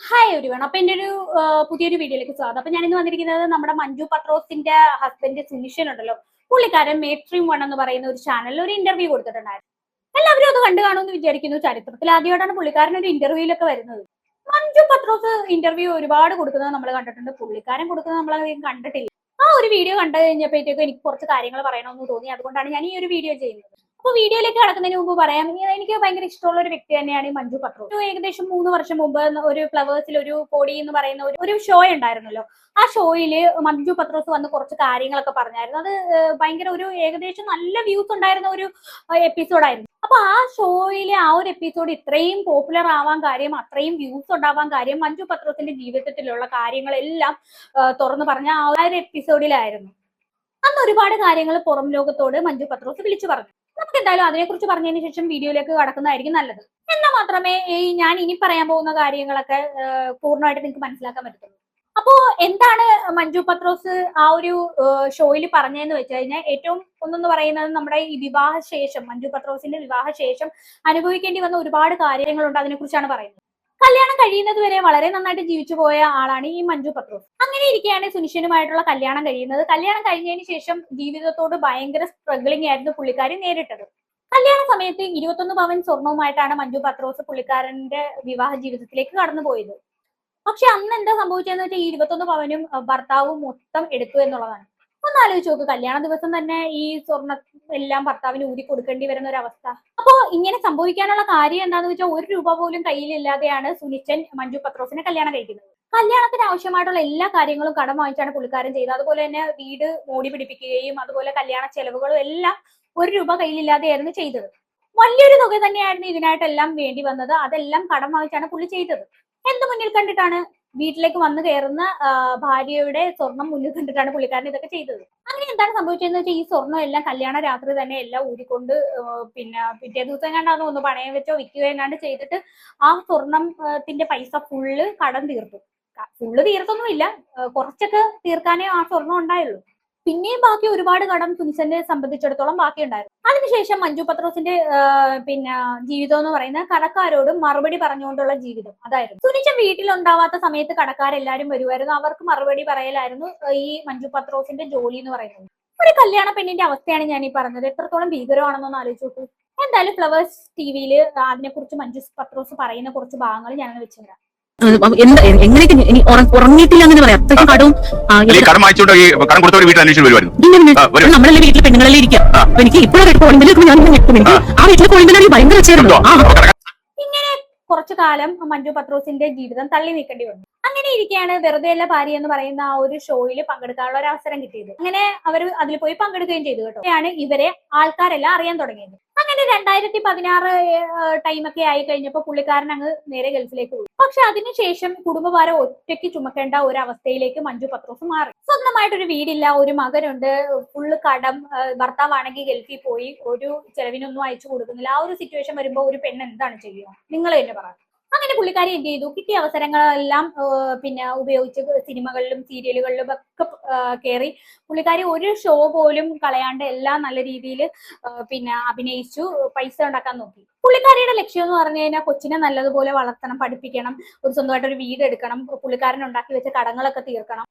Hi everyone. അപ്പൊ എന്റെ ഒരു പുതിയൊരു വീഡിയോയിലേക്ക് സ്വാഗതം. അപ്പൊ ഞാനിന്ന് വന്നിരിക്കുന്നത് നമ്മുടെ മഞ്ജു പത്രോസിന്റെ ഹസ്ബൻഡ് സുനിഷൻ ഉണ്ടല്ലോ, പുള്ളിക്കാരൻ മേട്രീം വൺ എന്ന് പറയുന്ന ഒരു ചാനലിൽ ഒരു ഇന്റർവ്യൂ കൊടുത്തിട്ടുണ്ടായിരുന്നു. എല്ലാവരും അത് കണ്ടു കാണുമെന്ന് വിചാരിക്കുന്നു. ചരിത്രത്തിൽ ആദ്യമായിട്ടാണ് പുള്ളിക്കാരൻ ഒരു ഇന്റർവ്യൂയിലൊക്കെ വരുന്നത്. മഞ്ജു പത്രോസ് ഇന്റർവ്യൂ ഒരുപാട് കൊടുക്കുന്നത് നമ്മൾ കണ്ടിട്ടുണ്ട്, പുള്ളിക്കാരൻ കൊടുക്കുന്നത് നമ്മൾ കണ്ടിട്ടില്ല. ആ ഒരു വീഡിയോ കണ്ടു കഴിഞ്ഞപ്പോഴത്തേക്കും എനിക്ക് കുറച്ച് കാര്യങ്ങൾ പറയണമെന്ന് തോന്നി. അതുകൊണ്ടാണ് ഞാൻ ഈ ഒരു വീഡിയോ ചെയ്യുന്നത്. അപ്പൊ വീഡിയോയിലേക്ക് കടക്കുന്നതിന് മുമ്പ് പറയാം, എനിക്ക് ഭയങ്കര ഇഷ്ടമുള്ള ഒരു വ്യക്തി തന്നെയാണ് ഈ മഞ്ജു പത്രോസ്. ഏകദേശം 3 വർഷം മുമ്പ് ഒരു ഫ്ലവേഴ്സിൽ ഒരു കോടി എന്ന് പറയുന്ന ഒരു ഷോ ഉണ്ടായിരുന്നല്ലോ. ആ ഷോയില് മഞ്ജു പത്രോസ് വന്ന് കുറച്ച് കാര്യങ്ങളൊക്കെ പറഞ്ഞായിരുന്നു. അത് ഭയങ്കര ഒരു ഏകദേശം നല്ല വ്യൂസ് ഉണ്ടായിരുന്ന ഒരു എപ്പിസോഡായിരുന്നു. അപ്പൊ ആ ഷോയിലെ ആ ഒരു എപ്പിസോഡ് ഇത്രയും പോപ്പുലർ ആവാൻ കാര്യം, അത്രയും വ്യൂസ് ഉണ്ടാവാൻ കാര്യം മഞ്ജു പത്രോസിന്റെ ജീവിതത്തിലുള്ള കാര്യങ്ങളെല്ലാം തുറന്നു പറഞ്ഞ ആ ഒരു എപ്പിസോഡിലായിരുന്നു. അന്ന് ഒരുപാട് കാര്യങ്ങൾ പുറം ലോകത്തോട് മഞ്ജു പത്രോസ് വിളിച്ചു പറഞ്ഞു. നമുക്ക് എന്തായാലും അതിനെക്കുറിച്ച് പറഞ്ഞതിന് ശേഷം വീഡിയോയിലേക്ക് കടക്കുന്നതായിരിക്കും നല്ലത്. എന്നാൽ മാത്രമേ ഞാൻ ഇനി പറയാൻ പോകുന്ന കാര്യങ്ങളൊക്കെ പൂർണ്ണമായിട്ട് നിങ്ങൾക്ക് മനസ്സിലാക്കാൻ പറ്റത്തുള്ളൂ. അപ്പോ എന്താണ് മഞ്ജു പത്രോസ് ആ ഒരു ഷോയിൽ പറഞ്ഞതെന്ന് വെച്ച് കഴിഞ്ഞാൽ, ഏറ്റവും ഒന്നെന്ന് പറയുന്നത് നമ്മുടെ ഈ വിവാഹശേഷം, മഞ്ജു പത്രോസിന്റെ വിവാഹശേഷം അനുഭവിക്കേണ്ടി വന്ന ഒരുപാട് കാര്യങ്ങളുണ്ട്. അതിനെക്കുറിച്ചാണ് പറയുന്നത്. കല്യാണം കഴിയുന്നത് വരെ വളരെ നന്നായിട്ട് ജീവിച്ചു പോയ ആളാണ് ഈ മഞ്ജു പത്രോസ്. അങ്ങനെ ഇരിക്കെയാണ് സുനിഷനുമായിട്ടുള്ള കല്യാണം കഴിയുന്നത്. കല്യാണം കഴിഞ്ഞതിന് ശേഷം ജീവിതത്തോട് ഭയങ്കര സ്ട്രഗ്ലിംഗ് ആയിരുന്നു പുള്ളിക്കാരി നേരിട്ടത്. കല്യാണ സമയത്ത് 21 പവൻ സ്വർണവുമായിട്ടാണ് മഞ്ജു പത്രോസ് പുള്ളിക്കാരന്റെ വിവാഹ ജീവിതത്തിലേക്ക് കടന്നുപോയത്. പക്ഷെ അന്ന് എന്താ സംഭവിച്ചതെന്ന് വെച്ചാൽ, ഈ 21 പവനും ഭർത്താവും മൊത്തം എടുത്തു എന്നുള്ളതാണ്. ഒന്ന് ആലോചിച്ച് നോക്ക്, കല്യാണ ദിവസം തന്നെ ഈ സ്വർണ്ണ എല്ലാം ഭർത്താവിന് ഊരി കൊടുക്കേണ്ടി വരുന്ന ഒരു അവസ്ഥ. അപ്പോ ഇങ്ങനെ സംഭവിക്കാനുള്ള കാര്യം എന്താണെന്ന് വെച്ചാൽ, 1 രൂപ പോലും കയ്യിലില്ലാതെയാണ് സുനിച്ചൻ മഞ്ജു പത്രോസിനെ കല്യാണം കഴിക്കുന്നത്. കല്യാണത്തിന് ആവശ്യമായിട്ടുള്ള എല്ലാ കാര്യങ്ങളും കടം വാങ്ങിച്ചാണ് പുള്ളിക്കാരൻ ചെയ്തത്. അതുപോലെ തന്നെ വീട് മോടി പിടിപ്പിക്കുകയും അതുപോലെ കല്യാണ ചെലവുകളും എല്ലാം 1 രൂപ കയ്യിലില്ലാതെയായിരുന്നു ചെയ്തത്. വലിയൊരു തുക തന്നെയായിരുന്നു ഇതിനായിട്ടെല്ലാം വേണ്ടി വന്നത്. അതെല്ലാം കടം വാങ്ങിച്ചാണ് പുള്ളി ചെയ്തത്. എന്ത് മുന്നിൽ കണ്ടിട്ടാണ്? വീട്ടിലേക്ക് വന്നു കയറുന്ന ഭാര്യയുടെ സ്വർണം മുന്നിൽ കണ്ടിട്ടാണ് പുള്ളിക്കാരൻ ഇതൊക്കെ ചെയ്തത്. അങ്ങനെ എന്താണ് സംഭവിച്ചതെന്ന് വെച്ചാൽ, ഈ സ്വർണ്ണം എല്ലാം കല്യാണ രാത്രി തന്നെ എല്ലാം ഊരിക്കൊണ്ട് പിന്നെ പിറ്റേ ദിവസം കണ്ടാന്ന് തോന്നുന്നു പണയം വെച്ചോ വിൽക്കുകയോ എങ്ങാണ്ട് ചെയ്തിട്ട് ആ സ്വർണത്തിന്റെ പൈസ ഫുള്ള് കടം തീർത്തു. ഫുള്ള് തീർത്തൊന്നുമില്ല, കുറച്ചൊക്കെ തീർക്കാനേ ആ സ്വർണം ഉണ്ടായുള്ളൂ. പിന്നെയും ബാക്കി ഒരുപാട് കടം സുനിച്ചനെ സംബന്ധിച്ചിടത്തോളം ബാക്കി ഉണ്ടായിരുന്നു. അതിനുശേഷം മഞ്ജു പത്രോസിന്റെ ജീവിതം എന്ന് പറയുന്നത് കടക്കാരോട് മറുപടി പറഞ്ഞുകൊണ്ടുള്ള ജീവിതം അതായിരുന്നു. സുനിച്ചൻ വീട്ടിലുണ്ടാവാത്ത സമയത്ത് കടക്കാരെല്ലാരും വരുമായിരുന്നു. അവർക്ക് മറുപടി പറയലായിരുന്നു ഈ മഞ്ജു പത്രോസിന്റെ ജോലി എന്ന് പറയുന്നത്. ഒരു കല്യാണ പെണ്ണിന്റെ അവസ്ഥയാണ് ഞാൻ ഈ പറഞ്ഞത്. എത്രത്തോളം ഭീകരമാണെന്നൊന്ന് ആലോചിച്ച് നോക്കൂ. എന്തായാലും ഫ്ലവേഴ്സ് ടിവിയിൽ അതിനെക്കുറിച്ച് മഞ്ജു പത്രോസ് പറയുന്ന കുറച്ച് ഭാഗങ്ങൾ ഞാൻ വെച്ചുതരാം. എങ്ങനെയൊക്കെ ഇനി ഉറങ്ങിയിട്ടില്ല എന്ന് പറയാം. അത്രയ്ക്കും കടവും നമ്മളെ വീട്ടിലെ പെണ്ണുങ്ങളെല്ലാം ഇരിക്കാം. എനിക്ക് ഇപ്പോഴൊരു കോളിംഗ് ഞാൻ നിൽക്കുന്നുണ്ട്. ആ വീട്ടിലെ കോളിംഗ് ഭയങ്കര ചേരുന്നു. ഇങ്ങനെ കുറച്ചു കാലം മഞ്ജു പത്രോസിന്റെ ജീവിതം തള്ളി നീക്കേണ്ടി വന്നു. അങ്ങനെ ഇരിക്കെയാണ് വെറുതെ അല്ല ഭാര്യ എന്ന് പറയുന്ന ആ ഒരു ഷോയിൽ പങ്കെടുക്കാനുള്ള ഒരു അവസരം കിട്ടിയത്. അങ്ങനെ അവർ അതിൽ പോയി പങ്കെടുക്കുകയും ചെയ്തു കേട്ടോ. അങ്ങനെയാണ് ഇവരെ ആൾക്കാരെല്ലാം അറിയാൻ തുടങ്ങിയത്. അങ്ങനെ 2016 ടൈമൊക്കെ ആയി കഴിഞ്ഞപ്പോൾ പുള്ളിക്കാരൻ അങ്ങ് നേരെ ഗൾഫിലേക്ക് പോയി. പക്ഷെ അതിനുശേഷം കുടുംബഭാരം ഒറ്റയ്ക്ക് ചുമക്കേണ്ട ഒരു അവസ്ഥയിലേക്ക് മഞ്ജു പത്രോസ് മാറി. സ്വന്തമായിട്ടൊരു വീടില്ല, ഒരു മകനുണ്ട്, ഫുള്ള് കടം, ഭർത്താവാണെങ്കിൽ ഗൾഫിൽ പോയി, ഒരു ചെലവിനൊന്നും അയച്ചു കൊടുക്കുന്നില്ല. ആ ഒരു സിറ്റുവേഷൻ വരുമ്പോൾ ഒരു പെണ്ണ് എന്താണ് ചെയ്യുക? നിങ്ങൾ തന്നെ പറ. അങ്ങനെ പുള്ളിക്കാരി എന്ത് ചെയ്തു? കിട്ടിയ അവസരങ്ങളെല്ലാം ഉപയോഗിച്ച് സിനിമകളിലും സീരിയലുകളിലും ഒക്കെ കയറി പുള്ളിക്കാരി ഒരു ഷോ പോലും കളയാണ്ട് എല്ലാം നല്ല രീതിയിൽ അഭിനയിച്ചു പൈസ ഉണ്ടാക്കാൻ നോക്കി. പുള്ളിക്കാരിയുടെ ലക്ഷ്യം എന്ന് പറഞ്ഞു കഴിഞ്ഞാൽ, കൊച്ചിനെ നല്ലതുപോലെ വളർത്തണം, പഠിപ്പിക്കണം, ഒരു സ്വന്തമായിട്ട് ഒരു വീട് എടുക്കണം, പുള്ളിക്കാരൻ ഉണ്ടാക്കി വെച്ച കടങ്ങളൊക്കെ തീർക്കണം.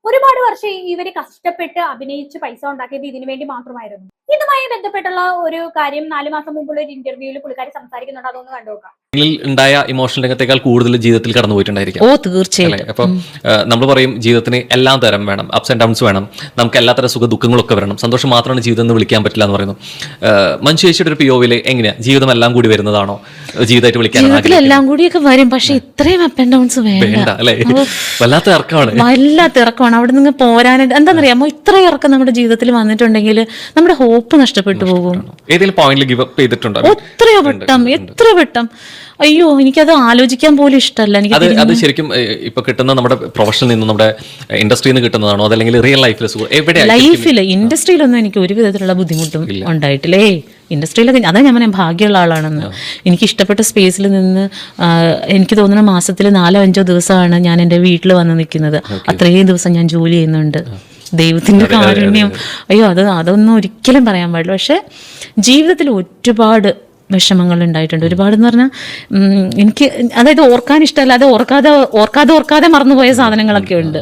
ഒരുപാട് വർഷം ഇവര് കഷ്ടപ്പെട്ട് അഭിനയിച്ച് പൈസ ഉണ്ടാക്കിയത് ഇതിനു വേണ്ടി മാത്രമായിരുന്നു. ഇതുമായി ബന്ധപ്പെട്ടുള്ള ഒരു കാര്യം 4 മാസം മുമ്പുള്ള ഒരു ഇന്റർവ്യൂവിൽ പുള്ളിക്കാരി സംസാരിക്കുന്നുണ്ട്. അതൊന്ന് കണ്ടുനോക്കാം. ഉണ്ടായ ഇമോഷണൽ രംഗത്തേക്കാൾ കൂടുതൽ ജീവിതത്തിൽ കടന്നു പോയിട്ടുണ്ടായിരിക്കും. ഓ തീർച്ചയായും. അപ്പം നമ്മൾ പറയും ജീവിതത്തിന് എല്ലാ തരം വേണം, അപ്സ് ആൻഡ് ഡൗൺസ് വേണം, നമുക്ക് എല്ലാ തരം സുഖ ദുഃഖങ്ങളൊക്കെ വരണം, സന്തോഷം മാത്രമാണ് ജീവിതം എന്ന് വിളിക്കാൻ പറ്റില്ല എന്ന് പറയുന്നു. മഞ്ജു ചേച്ചിയുടെ ഒരു പിഒവില് എങ്ങനെയാ ജീവിതം എല്ലാം കൂടി വരുന്നതാണോ ജീവിതമായിട്ട് വിളിക്കാൻ? എല്ലാം കൂടിയൊക്കെ വരും, പക്ഷെ ഇത്രയും അപ്പ് ആൻഡ് ഡൗൺസ് വേണ്ട അല്ലെ? വല്ലാത്ത ഇറക്കമാണ്, വല്ലാത്ത ഇറക്കമാണ്. അവിടെ നിന്ന് പോരാനായിട്ട് എന്താണെന്നറിയാമോ, ഇത്ര ഇറക്കം നമ്മുടെ ജീവിതത്തിൽ വന്നിട്ടുണ്ടെങ്കിൽ നമ്മുടെ ഹോപ്പ് നഷ്ടപ്പെട്ടു പോകും. ഏതെങ്കിലും പോയിന്റിൽ ഗിവ് അപ്പ് ചെയ്തിട്ടുണ്ടോ? എത്ര വട്ടം അയ്യോ, എനിക്കത് ആലോചിക്കാൻ പോലും ഇഷ്ടമല്ല. അത് ശരിക്കും ഇപ്പൊ കിട്ടുന്ന നമ്മുടെ പ്രൊഫഷനിൽ നിന്ന്, നമ്മുടെ ഇൻഡസ്ട്രിയിൽ നിന്ന് കിട്ടുന്നതാണോ, അതല്ലെങ്കിൽ റിയൽ ലൈഫിൽ? ഇൻഡസ്ട്രിയിലൊന്നും എനിക്ക് ഒരു വിധത്തിലുള്ള ബുദ്ധിമുട്ടും ഉണ്ടായിട്ടില്ലേ. ഇൻഡസ്ട്രിയിലൊക്കെ അതാ ഞാൻ പറയാം, ഭാഗ്യമുള്ള ആളാണെന്ന്. എനിക്ക് ഇഷ്ടപ്പെട്ട സ്പേസിൽ നിന്ന് എനിക്ക് തോന്നുന്ന മാസത്തിൽ 4-5 ദിവസമാണ് ഞാൻ എൻ്റെ വീട്ടിൽ വന്ന് നിൽക്കുന്നത്. അത്രയും ദിവസം ഞാൻ ജോലി ചെയ്യുന്നുണ്ട്. ദൈവത്തിന്റെ കാരുണ്യം, അയ്യോ അതൊന്നും ഒരിക്കലും പറയാൻ പാടില്ല. പക്ഷെ ജീവിതത്തിൽ ഒരുപാട് വിഷമങ്ങൾ ഉണ്ടായിട്ടുണ്ട് ഒരുപാട് എന്ന് പറഞ്ഞാൽ എനിക്ക് അതായത് ഓർക്കാൻ ഇഷ്ടമല്ലാതെ ഓർക്കാതെ മറന്നുപോയ സാധനങ്ങളൊക്കെ ഉണ്ട്.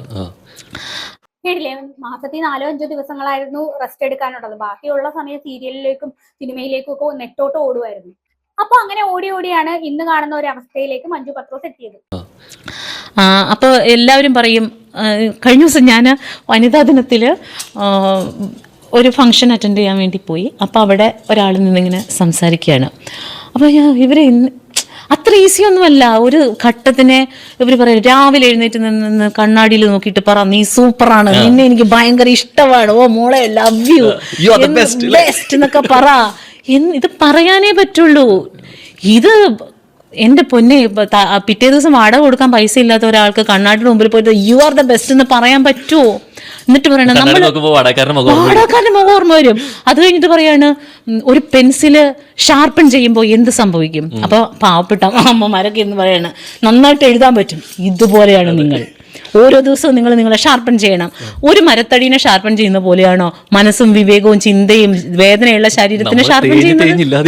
കേട്ടില്ലേ, മാസത്തിൽ 4-5 ദിവസങ്ങളായിരുന്നു റെസ്റ്റ് എടുക്കാനുള്ളത്. ബാക്കിയുള്ള സമയം സീരിയലിലേക്കും സിനിമയിലേക്കും ഒക്കെ നെട്ടോട്ട് ഓടുമായിരുന്നു. അപ്പൊ അങ്ങനെ ഓടിയാണ് ഇന്ന് കാണുന്ന ഒരു അവസ്ഥയിലേക്ക് മഞ്ജു പത്രോസ് എത്തിയത്. അപ്പോൾ എല്ലാവരും പറയും, കഴിഞ്ഞ ദിവസം ഞാൻ വനിതാ ദിനത്തിൽ ഒരു ഫംഗ്ഷൻ അറ്റൻഡ് ചെയ്യാൻ വേണ്ടി പോയി. അപ്പോൾ അവിടെ ഒരാൾ നിന്നിങ്ങനെ സംസാരിക്കുകയാണ്. അപ്പോൾ ഇവരെ അത്ര ഈസി ഒന്നുമല്ല. ഒരു ഘട്ടത്തിനെ ഇവർ പറയും, രാവിലെ എഴുന്നേറ്റ് നിന്ന് കണ്ണാടിയിൽ നോക്കിയിട്ട് പറ നീ സൂപ്പറാണ്, നിന്നെ എനിക്ക് ഭയങ്കര ഇഷ്ടമാണ്, ഓ മോളെ ലവ് യു ബെസ്റ്റ് എന്നൊക്കെ പറ. ഇത് പറയാനേ പറ്റുള്ളൂ. ഇത് എന്റെ പൊന്നെ, പിറ്റേ ദിവസം വാടക കൊടുക്കാൻ പൈസ ഇല്ലാത്ത ഒരാൾക്ക് കണ്ണാടിയുടെ മുമ്പിൽ പോയിട്ട് യു ആർ ദ ബെസ്റ്റ് എന്ന് പറയാൻ പറ്റുമോ? എന്നിട്ട് പറയണം വാടകക്കാരന്റെ മുഖം ഓർമ്മ വരും. അത് കഴിഞ്ഞിട്ട് പറയാണ്, ഒരു പെൻസില് ഷാർപ്പൺ ചെയ്യുമ്പോൾ എന്ത് സംഭവിക്കും? അപ്പൊ പാവപ്പെട്ട അമ്മമാരൊക്കെ എന്ന് പറയാണ്, നന്നായിട്ട് എഴുതാൻ പറ്റും. ഇതുപോലെയാണ് നിങ്ങൾ, ഓരോ ദിവസവും നിങ്ങൾ നിങ്ങളെ ഷാർപ്പൺ ചെയ്യണം. ഒരു മരത്തടീനെ ഷാർപ്പൺ ചെയ്യുന്ന പോലെയാണോ മനസ്സും വിവേകവും ചിന്തയും വേദനയുള്ള ശരീരത്തിനെ ഷാർപ്പൺ ചെയ്യുന്നത്?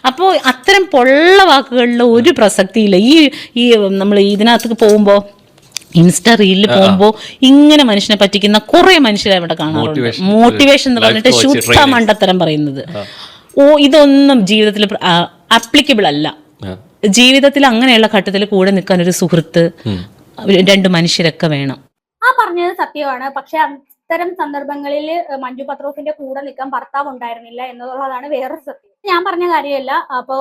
അപ്പോ അത്തരം പൊള്ള വാക്കുകളിൽ ഒരു പ്രസക്തിയില്ല. ഈ നമ്മൾ ഇതിനകത്ത് പോകുമ്പോ ഇൻസ്റ്റ റീലിൽ പോകുമ്പോ ഇങ്ങനെ മനുഷ്യനെ പറ്റിക്കുന്ന കുറെ മനുഷ്യരെ അവിടെ കാണാറുണ്ട്. മോട്ടിവേഷൻ എന്ന് പറഞ്ഞിട്ട് ശുദ്ധ മണ്ടത്തരം പറയുന്നത്. ഇതൊന്നും ജീവിതത്തിൽ ആപ്ലിക്കബിൾ അല്ല. ജീവിതത്തിൽ അങ്ങനെയുള്ള ഘട്ടത്തിൽ കൂടെ നിൽക്കാൻ ഒരു സുഹൃത്ത്, 2 മനുഷ്യരൊക്കെ വേണം. പറഞ്ഞത് സത്യമാണ്. പക്ഷെ അത്തരം സന്ദർഭങ്ങളിൽ മഞ്ജു പത്രോസിന്റെ കൂടെ നിൽക്കാൻ ഭർത്താവ് ഉണ്ടായിരുന്നില്ല എന്നുള്ളതാണ് വേറൊരു സത്യം. ഞാൻ പറഞ്ഞ കാര്യമല്ല. അപ്പോ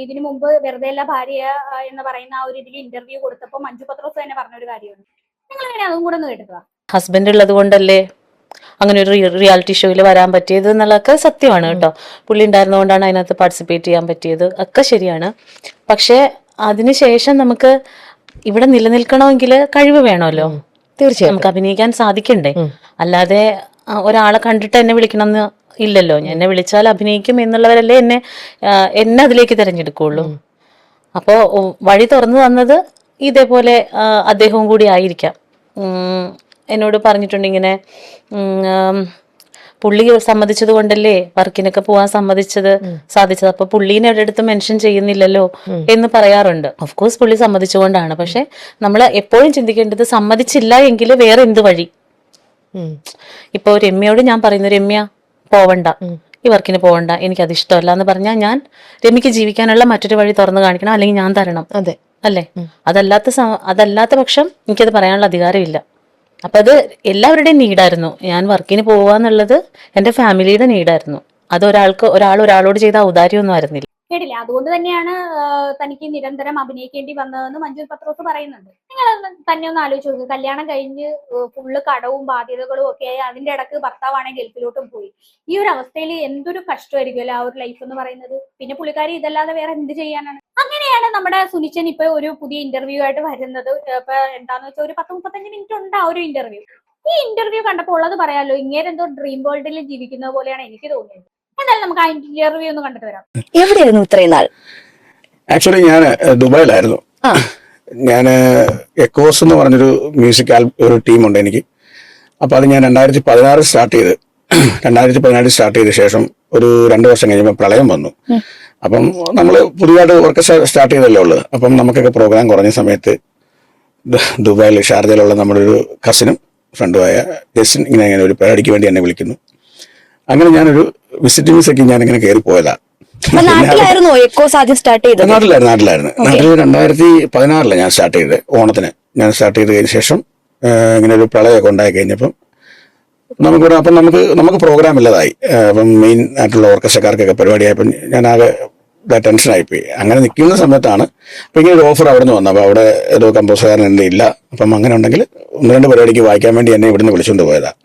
ഇതിനു മുമ്പ് വെറുതെ അല്ല ഭാര്യ എന്ന് പറയുന്ന ആ ഒരു ഇതിൽ ഇന്റർവ്യൂ കൊടുത്തപ്പോ മഞ്ജു പത്രോസ് തന്നെ പറഞ്ഞൊരു കാര്യമുണ്ട്. നിങ്ങൾ എങ്ങനെ അതും കൂടെ ഒന്ന് കേട്ടുക. ഹസ്ബൻഡ് ഉള്ളത് കൊണ്ടല്ലേ അങ്ങനെ ഒരു റിയാലിറ്റി ഷോയിൽ വരാൻ പറ്റിയത് എന്നുള്ളതൊക്കെ സത്യമാണ് കേട്ടോ. പുള്ളി ഉണ്ടായിരുന്നതുകൊണ്ടാണ് അതിനകത്ത് പാർട്ടിസിപ്പേറ്റ് ചെയ്യാൻ പറ്റിയത്, ഒക്കെ ശരിയാണ്. പക്ഷെ അതിനുശേഷം നമുക്ക് ഇവിടെ നിലനിൽക്കണമെങ്കിൽ കഴിവ് വേണമല്ലോ. തീർച്ചയായും നമുക്ക് അഭിനയിക്കാൻ സാധിക്കണ്ടേ. അല്ലാതെ ഒരാളെ കണ്ടിട്ട് എന്നെ വിളിക്കണമെന്ന് ഇല്ലല്ലോ. എന്നെ വിളിച്ചാൽ അഭിനയിക്കും എന്നുള്ളവരല്ലേ എന്നെ അതിലേക്ക് തിരഞ്ഞെടുക്കുള്ളൂ. അപ്പോ വഴി തുറന്നു തന്നത് ഇതേപോലെ അദ്ദേഹവും കൂടി ആയിരിക്കാം. എന്നോട് പറഞ്ഞിട്ടുണ്ട് ഇങ്ങനെ, പുള്ളി സമ്മതിച്ചത് കൊണ്ടല്ലേ വർക്കിനൊക്കെ പോവാൻ സാധിച്ചത്. അപ്പൊ പുള്ളീനെ എവിടെടുത്ത് മെൻഷൻ ചെയ്യുന്നില്ലല്ലോ എന്ന് പറയാറുണ്ട്. ഓഫ് കോഴ്സ് പുള്ളി സമ്മതിച്ചുകൊണ്ടാണ്. പക്ഷെ നമ്മൾ എപ്പോഴും ചിന്തിക്കേണ്ടത്, സമ്മതിച്ചില്ല എങ്കിൽ വേറെ എന്ത് വഴി. ഇപ്പൊ രമ്യയോട് ഞാൻ പറയുന്നു, രമ്യ പോവണ്ട, ഈ വർക്കിന് പോവണ്ട, എനിക്കത് ഇഷ്ടമല്ല എന്ന് പറഞ്ഞാൽ ഞാൻ രമ്യക്ക് ജീവിക്കാനുള്ള മറ്റൊരു വഴി തുറന്നു കാണിക്കണം, അല്ലെങ്കിൽ ഞാൻ തരണം. അതെ അല്ലേ? അതല്ലാത്ത പക്ഷം എനിക്കത് പറയാനുള്ള അധികാരമില്ല. അപ്പൊ അത് എല്ലാവരുടെയും നീഡായിരുന്നു. ഞാൻ വർക്കിന് പോവാന്നുള്ളത് എന്റെ ഫാമിലിയുടെ നീഡായിരുന്നു. അത് ഒരാളോട് ചെയ്ത ഔദാര്യമൊന്നും ആയിരുന്നില്ല. കേട്ടില്ല. അതുകൊണ്ട് തന്നെയാണ് തനിക്ക് നിരന്തരം അഭിനയിക്കേണ്ടി വന്നതെന്ന് മഞ്ജു പത്രോസ് പറയുന്നുണ്ട്. നിങ്ങൾ തന്നെ ഒന്ന് ആലോചിച്ച് നോക്കുക. കല്യാണം കഴിഞ്ഞ് ഫുള്ള് കടവും ബാധ്യതകളും ഒക്കെ ആയി അതിന്റെ ഇടക്ക് ഭർത്താവാണെങ്കിൽ ഗൾഫിലോട്ടും പോയി. ഈ ഒരു അവസ്ഥയിൽ എന്തൊരു കഷ്ടമായിരിക്കുമല്ലോ ആ ഒരു ലൈഫ് എന്ന് പറയുന്നത്. പിന്നെ പുള്ളിക്കാരി ഇതല്ലാതെ വേറെ എന്ത് ചെയ്യാനാണ്? അങ്ങനെയാണ് നമ്മുടെ സുനിച്ചൻ ഇപ്പൊ ഒരു പുതിയ ഇന്റർവ്യൂ ആയിട്ട് വരുന്നത്. ഇപ്പൊ എന്താന്ന് വെച്ചാൽ ഒരു 10-35 മിനിറ്റ് ഉണ്ട് ആ ഒരു ഇന്റർവ്യൂ. ഈ ഇന്റർവ്യൂ കണ്ടപ്പോൾ ഉള്ളത് പറയാലോ, ഇങ്ങേരെന്തോ ഡ്രീം വേൾഡിൽ ജീവിക്കുന്ന പോലെയാണ് എനിക്ക് തോന്നിയത്. എന്തായാലും നമുക്ക് ആ ഇന്റർവ്യൂ ഒന്ന് കണ്ടിട്ട് വരാം. എവിടെയായിരുന്നു ഇത്രയും നാൾ? ആക്ച്വലി ഞാൻ ദുബായിലായിരുന്നു. ഞാൻ എക്കോസ് എന്ന് പറഞ്ഞൊരു മ്യൂസിക് ഒരു ടീമുണ്ട് എനിക്ക്. അപ്പൊ അത് ഞാൻ 2016 സ്റ്റാർട്ട് ചെയ്ത് 2017 സ്റ്റാർട്ട് ചെയ്ത ശേഷം ഒരു 2 വർഷം കഴിഞ്ഞപ്പോൾ പ്രളയം വന്നു. അപ്പം നമ്മൾ പുതിയതായിട്ട് ഓർക്കസ്ട്ര സ്റ്റാർട്ട് ചെയ്തല്ലേ ഉള്ളു. അപ്പം നമുക്കൊക്കെ പ്രോഗ്രാം കുറഞ്ഞ സമയത്ത് ദുബായിൽ ഷാർജയിലുള്ള നമ്മുടെ ഒരു കസിനും ഫ്രണ്ടുമായ ജസ്റ്റിൻ ഇങ്ങനെ ഒരു പരിപാടിക്ക് വേണ്ടി എന്നെ വിളിക്കുന്നു. അങ്ങനെ ഞാനൊരു വിസിറ്റ് വിസയ്ക്ക് ഞാനിങ്ങനെ കയറി പോയതാ. നാട്ടിലായിരുന്നു സ്റ്റാർട്ട് ചെയ്തത്? നാട്ടിലായിരുന്നു. 2016 ഞാൻ സ്റ്റാർട്ട് ചെയ്തത്. ഓണത്തിന് ഞാൻ സ്റ്റാർട്ട് ചെയ്ത് കഴിഞ്ഞ ശേഷം ഇങ്ങനെ ഒരു പ്രളയമൊക്കെ ഉണ്ടായി കഴിഞ്ഞപ്പം നമുക്ക് പ്രോഗ്രാം ഇല്ലതായി. അപ്പം മെയിൻ ആയിട്ടുള്ള ഓർക്കസ്ട്രക്കാർക്കൊക്കെ പരിപാടിയായപ്പോൾ ഞാൻ ആകെ ടെൻഷനായിപ്പോയി. അങ്ങനെ നിൽക്കുന്ന സമയത്താണ് അപ്പം ഇങ്ങനെ ഒരു ഓഫർ അവിടെ നിന്ന് വന്നത്. അപ്പോൾ അവിടെ ഏതോ കമ്പോസറുകാരൻ എൻ്റെ ഇല്ല, അപ്പം അങ്ങനെ ഉണ്ടെങ്കിൽ 1-2 പരിപാടിക്ക് വായിക്കാൻ വേണ്ടി എന്നെ ഇവിടുന്ന് വിളിച്ചുകൊണ്ട് പോയതാണ്.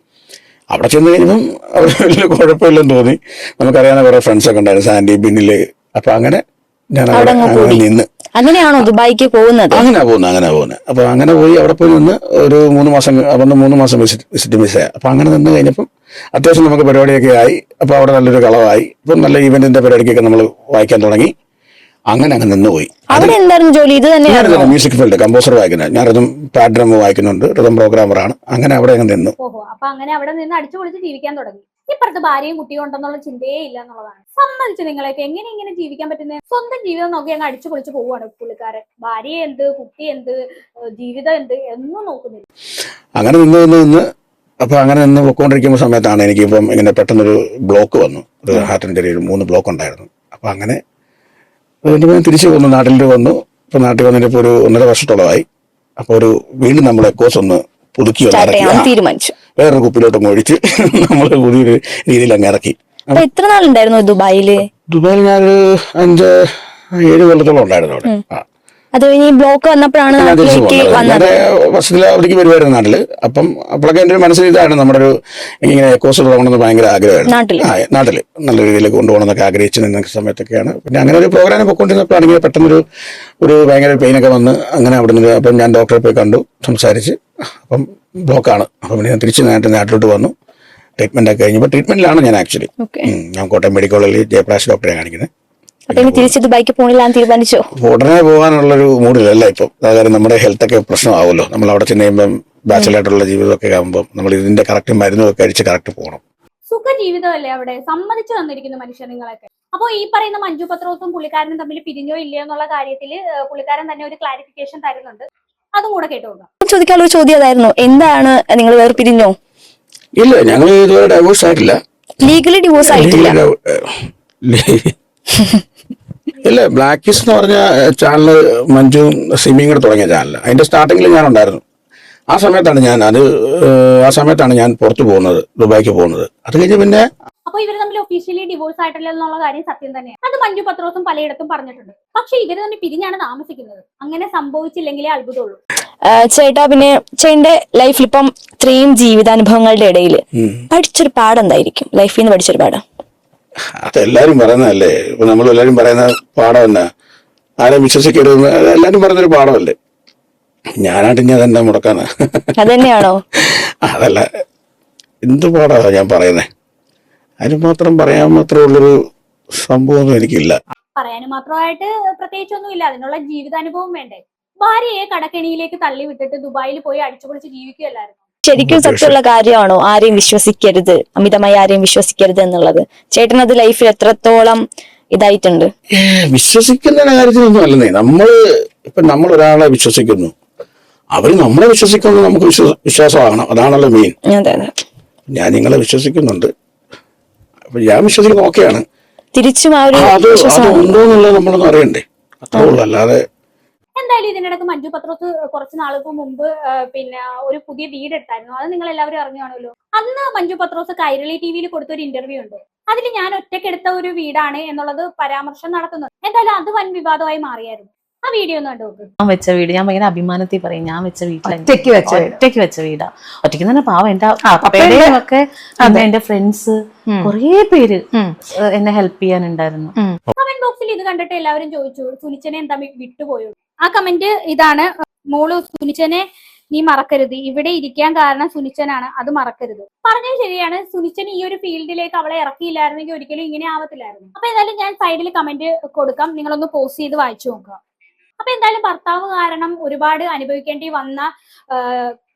അവിടെ ചെന്ന് കഴിഞ്ഞപ്പം അവിടെ വലിയ കുഴപ്പമില്ലെന്ന് തോന്നി. നമുക്കറിയാവുന്ന കുറെ ഫ്രണ്ട്സൊക്കെ ഉണ്ടായിരുന്നു, സാൻഡി, ബിന്നില്. അപ്പൊ അങ്ങനെ ഞാൻ നിന്ന്. അങ്ങനെയാണോ ദുബായിക്ക് പോകുന്നത്? അങ്ങനെ പോകുന്നത്. അപ്പൊ അങ്ങനെ പോയി അവിടെ പോയി നിന്ന് ഒരു 3 മാസം, അപ്പൊ 3 മാസം വിസിറ്റ് മിസ്സായി. അപ്പൊ അങ്ങനെ നിന്ന് കഴിഞ്ഞപ്പം അത്യാവശ്യം നമുക്ക് പരിപാടിയൊക്കെ ആയി. അപ്പൊ അവിടെ നല്ലൊരു കളവായി. ഇപ്പം നല്ല ഈവന്റിന്റെ പരിപാടിക്കൊക്കെ നമ്മൾ വായിക്കാൻ തുടങ്ങി. അങ്ങനെ നിന്നുപോയി. അവിടെ എന്തായിരുന്നു ജോലി? ഇത് തന്നെയായിരുന്നു മ്യൂസിക് ഫീൽഡ്, കമ്പോസർ വായിക്കുന്നത്. ഞാൻ റിതം പാഡ് ഡ്രം വായിക്കുന്നുണ്ട്, റിതം പ്രോഗ്രാമറാണ്. അങ്ങനെ അവിടെ നിന്നു. ഓഹോ, അപ്പൊ അങ്ങനെ അവിടെ നിന്ന് അടിച്ചു പൊളിച്ച് ജീവിക്കാൻ തുടങ്ങി. ഇപ്പുറത്ത് ഭാര്യയും കുട്ടിയും ഉണ്ടെന്നുള്ള ചിന്തയേ ഇല്ല എന്നുള്ളതാണ്. സമ്മതിച്ചു നിങ്ങളൊക്കെ എങ്ങനെ ഇങ്ങനെ ജീവിക്കാൻ പറ്റുന്നത്? സ്വന്തം ജീവിതം നോക്കി അങ്ങ് അടിച്ചു പൊളിച്ചു പോവുകയാണ് പുള്ളിക്കാരൻ. ഭാര്യ എന്ത്, കുട്ടി എന്ത്, ജീവിതം എന്ത് എന്നും നോക്കുന്നില്ല. അങ്ങനെ നിന്ന് അപ്പൊ അങ്ങനെ നിന്ന് പൊക്കോണ്ടിരിക്കുന്ന സമയത്താണ് എനിക്കിപ്പം ഇങ്ങനെ പെട്ടെന്നൊരു ബ്ലോക്ക് വന്നു. ഒരു ഹാർട്ടിന് ചെറിയൊരു 3 ബ്ലോക്ക് ഉണ്ടായിരുന്നു. അപ്പൊ അങ്ങനെ തിരിച്ചു വന്നു, നാട്ടിൽ വന്നു. ഇപ്പൊ നാട്ടിൽ വന്നിട്ട് ഇപ്പൊ ഒരു 1.5 വർഷത്തോളമായി. അപ്പൊ വീണ്ടും നമ്മൾ എക്കോസ് ഒന്ന് പുതുക്കി തീരുമാനിച്ചു. വേറൊരു കുപ്പിലോട്ടൊന്ന് ഒഴിച്ച് നമ്മൾ പുതിയൊരു രീതിയിൽ അങ്ങ് ഇറക്കി. അപ്പൊ എത്ര നാളുണ്ടായിരുന്നു ദുബായില്? ദുബായിൽ ഞാനൊരു 5-7 കൊല്ലത്തോളം ഉണ്ടായിരുന്നു അവിടെ. അത് കഴിഞ്ഞ് ബ്ലോക്ക് വന്നപ്പോഴാണ് നാട്ടിലേക്ക് വന്നത്. വർഷത്തിൽ അവധിക്ക് വരുമായിരുന്നു നാട്ടില്. അപ്പോഴൊക്കെ എന്റെ ഒരു മനസ്സിൽ ഇതാണ് നമ്മുടെ ഇങ്ങനെ എക്കോസ് തുടങ്ങണമെന്ന് ഭയങ്കര ആഗ്രഹമായിരുന്നു. നാട്ടില് നല്ല രീതിയിൽ കൊണ്ടുപോകണമെന്നൊക്കെ ആഗ്രഹിച്ച് നിന്ന സമയത്തൊക്കെയാണ്. പിന്നെ അങ്ങനെ ഒരു പ്രോഗ്രാം പൊയ്ക്കൊണ്ടിരുന്നപ്പോഴാണെങ്കിൽ പെട്ടെന്നൊരു ഭയങ്കര പെയിനൊക്കെ വന്ന് അങ്ങനെ അവിടെ നിന്ന് അപ്പം ഞാൻ ഡോക്ടറെ പോയി കണ്ടു, സംസാരിച്ച്. അപ്പം ബ്ലോക്കാണ്. അപ്പം പിന്നെ തിരിച്ച് നാട്ടിലോട്ട് വന്നു. ട്രീറ്റ്മെന്റ് ഒക്കെ കഴിഞ്ഞപ്പോൾ ട്രീറ്റ്മെന്റിലാണ് ഞാൻ ആക്ച്വലി. ഞാൻ കോട്ടയം മെഡിക്കൽ കോളേജിൽ ജയപ്രകാശ് ഡോക്ടറെ കാണിക്കുന്നത്. അപ്പൊ തിരിച്ച് ദുബായിക്ക് പോകണില്ലാന്ന് തീരുമാനിച്ചോ? ഉടനെ പോകാനുള്ളൊരു മൂഡിലല്ല ഇപ്പം. അതായത് നമ്മുടെ ഹെൽത്ത് ഒക്കെ പ്രശ്നമാവുമല്ലോ. നമ്മൾ അവിടെ ചെന്ന് കഴിയുമ്പം ബാച്ചിലായിട്ടുള്ള ജീവിതമൊക്കെ ആകുമ്പോൾ നമ്മൾ ഇതിന്റെ കറക്റ്റ് മരുന്നൊക്കെ കഴിച്ച് കറക്റ്റ് പോകണം. സുഖ ജീവിതമല്ലേ അവിടെ, സമ്മതിച്ചു തന്നിരിക്കുന്നു മനുഷ്യർ നിങ്ങളൊക്കെ. അപ്പോൾ ഈ പറയുന്ന മഞ്ജു പത്രോസും പുള്ളിക്കാരനും തമ്മിൽ പിരിഞ്ഞോ ഇല്ലയോ എന്നുള്ള കാര്യത്തിൽ പുള്ളിക്കാരൻ തന്നെ ഒരു ക്ലാരിഫിക്കേഷൻ തരുന്നുണ്ട്. അതും കൂടെ കേട്ടുകൊടുക്കാം. ചോദിക്കാനുള്ള ചോദ്യം അതായിരുന്നു, എന്താണ് നിങ്ങൾ വേറെ പിരിഞ്ഞോ? ഇല്ല, ഞങ്ങൾ ഇതുവരെ ഡൈവോഴ്സ് ആയിട്ടില്ല. ലീഗലി ഡിവോഴ്സ് ആയിട്ടില്ല. ഇല്ല, ബ്ലാക്ക് കിസ് എന്ന് പറഞ്ഞ ചാനല് മഞ്ജു സിമിയും കൂടെ തുടങ്ങിയ ചാനൽ. അതിന്റെ സ്റ്റാർട്ടിങ്ങിൽ ഞാൻ ഉണ്ടായിരുന്നു. ആ സമയത്താണ് ഞാൻ പുറത്തു പോകുന്നത്, ദുബായിക്ക് പോകുന്നത്. അത് കഴിഞ്ഞ് പിന്നെ അപ്പൊ ഇവർ തമ്മിൽ ഒഫീഷ്യലി ഡിവോഴ്സ് ആയിട്ടില്ല എന്നുള്ള കാര്യം സത്യം തന്നെയാണ്. അത് മഞ്ജു പത്രോസും പലയിടത്തും പറഞ്ഞിട്ടുണ്ട്. പക്ഷെ ഇവർ തമ്മിൽ പിരിഞ്ഞാണ് താമസിക്കുന്നത്. അങ്ങനെ സംഭവിച്ചില്ലെങ്കിലേ അത്ഭുതമുള്ളൂ. ചേട്ടാ, പിന്നെ ചേട്ടന്റെ ലൈഫിൽ ഇപ്പം ഇത്രയും ജീവിതാനുഭവങ്ങളുടെ ഇടയിൽ പഠിച്ചൊരു പാഠം എന്തായിരിക്കും? ലൈഫിൽ നിന്ന് പഠിച്ചൊരു പാഠം? അതെല്ലാരും പറയുന്നതല്ലേ. ഇപ്പൊ നമ്മളെല്ലാരും പറയുന്ന പാഠം എന്നാ, ആരെയും വിശ്വസിക്കരുതെന്ന് എല്ലാരും പറയുന്നൊരു പാഠമല്ലേ. ഞാനായിട്ട് ഇനി അതെന്താ മുടക്കാന്ന്? അതന്നെയാണോ? അതല്ല, എന്ത് പാടാ ഞാൻ പറയുന്നേ. അതിന് മാത്രം പറയാൻ മാത്രമുള്ളൊരു സംഭവമൊന്നും എനിക്കില്ല. പറയാനും മാത്രമായിട്ട് പ്രത്യേകിച്ചൊന്നുമില്ല. അതിനുള്ള ജീവിതാനുഭവം വേണ്ടേ? ഭാര്യയെ കടക്കെണിയിലേക്ക് തള്ളി വിട്ടിട്ട് ദുബായിൽ പോയി അടിച്ചുപൊളിച്ച് ജീവിക്കുകയല്ലായിരുന്നു. ശരിക്കും സത്യമുള്ള കാര്യമാണോ ആരെയും വിശ്വസിക്കരുത്, അമിതമായി ആരെയും വിശ്വസിക്കരുത് എന്നുള്ളത്? ചേട്ടൻ അത് ലൈഫിൽ എത്രത്തോളം ഇതായിട്ടുണ്ട്? വിശ്വസിക്കുന്ന കാര്യത്തിലൊന്നും അല്ലെന്നേ. നമ്മൾ ഒരാളെ വിശ്വസിക്കുന്നു, അവര് നമ്മളെ വിശ്വസിക്കുന്നു, നമുക്ക് വിശ്വാസമാകണം. അതാണല്ലോ മെയിൻ. ഞാൻ നിങ്ങളെ വിശ്വസിക്കുന്നുണ്ട്, അപ്പൊ ഞാൻ വിശ്വസിക്കുന്ന ഓക്കെയാണ്. തിരിച്ചും ഉണ്ടോന്നുള്ളത് നമ്മളൊന്നും അറിയണ്ടേ, അത്രേ ഉള്ളൂ. അല്ലാതെ എന്തായാലും ഇതിനിടക്ക് മഞ്ജു പത്രോസ് കുറച്ച് നാൾക്ക് മുമ്പ് പിന്നെ ഒരു പുതിയ വീട് എടുത്തായിരുന്നു. അത് നിങ്ങൾ എല്ലാവരും അറിഞ്ഞാണല്ലോ. അന്ന് മഞ്ജു പത്രോസ് കൈരളി ടിവിയിൽ കൊടുത്തൊരു ഇന്റർവ്യൂ ഉണ്ട്. അതിൽ ഞാൻ ഒറ്റയ്ക്കെടുത്ത ഒരു വീടാണ് എന്നുള്ളത് പരാമർശം നടത്തുന്നുണ്ട്. എന്തായാലും അത് വൻ വിവാദമായി മാറിയായിരുന്നു. ആ വീഡിയോ ഒന്ന് കണ്ടു നോക്ക്. ഞാൻ വെച്ച വീട്, ഞാൻ ഭയങ്കര അഭിമാനത്തിൽ പറയും, ഞാൻ വെച്ച വീട്ടിൽ ഒറ്റയ്ക്ക് വെച്ച വീടാ. ഒറ്റയ്ക്ക് തന്നെ പാവം എന്റെ അപ്പയുടെയും ഒക്കെ എന്റെ ഫ്രണ്ട്സ് കുറേ പേര് എന്നെ ഹെൽപ്പ് ചെയ്യാനുണ്ടായിരുന്നു. കമന്റ് ബോക്സിൽ ഇത് കണ്ടിട്ട് എല്ലാവരും ചോദിച്ചു, സുനിച്ചനെ എന്താ വിട്ടുപോയോ? ആ കമന്റ് ഇതാണ്: മോള്, സുനിച്ചനെ നീ മറക്കരുത്. ഇവിടെ ഇരിക്കാൻ കാരണം സുനിച്ചനാണ്, അത് മറക്കരുത്. പറഞ്ഞത് ശരിയാണ്. സുനിച്ചൻ ഈ ഒരു ഫീൽഡിലേക്ക് അവളെ ഇറക്കിയില്ലായിരുന്നെങ്കിൽ ഒരിക്കലും ഇങ്ങനെ ആവത്തില്ലായിരുന്നു. അപ്പൊ എന്തായാലും ഞാൻ സൈഡിൽ കമന്റ് കൊടുക്കാം, നിങ്ങളൊന്ന് പോസ്റ്റ് ചെയ്ത് വായിച്ചു നോക്കുക. അപ്പൊ എന്തായാലും ഭർത്താവ് കാരണം ഒരുപാട് അനുഭവിക്കേണ്ടി വന്ന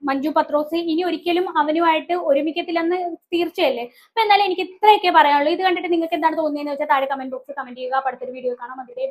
മഞ്ജു പത്രോസ് ഇനി ഒരിക്കലും അവനുമായിട്ട് ഒരുമിക്കത്തില്ലെന്ന് തീർച്ചയല്ലേ. അപ്പൊ എന്തായാലും എനിക്ക് ഇത്രയൊക്കെ പറയാനുള്ളൂ. ഇത് കണ്ടിട്ട് നിങ്ങൾക്ക് എന്താണ് തോന്നിയെന്ന് വെച്ചാൽ താഴെ കമന്റ് ബോക്സിൽ കമന്റ് ചെയ്യുക. അടുത്തൊരു വീഡിയോ കാണാം. അതിലെ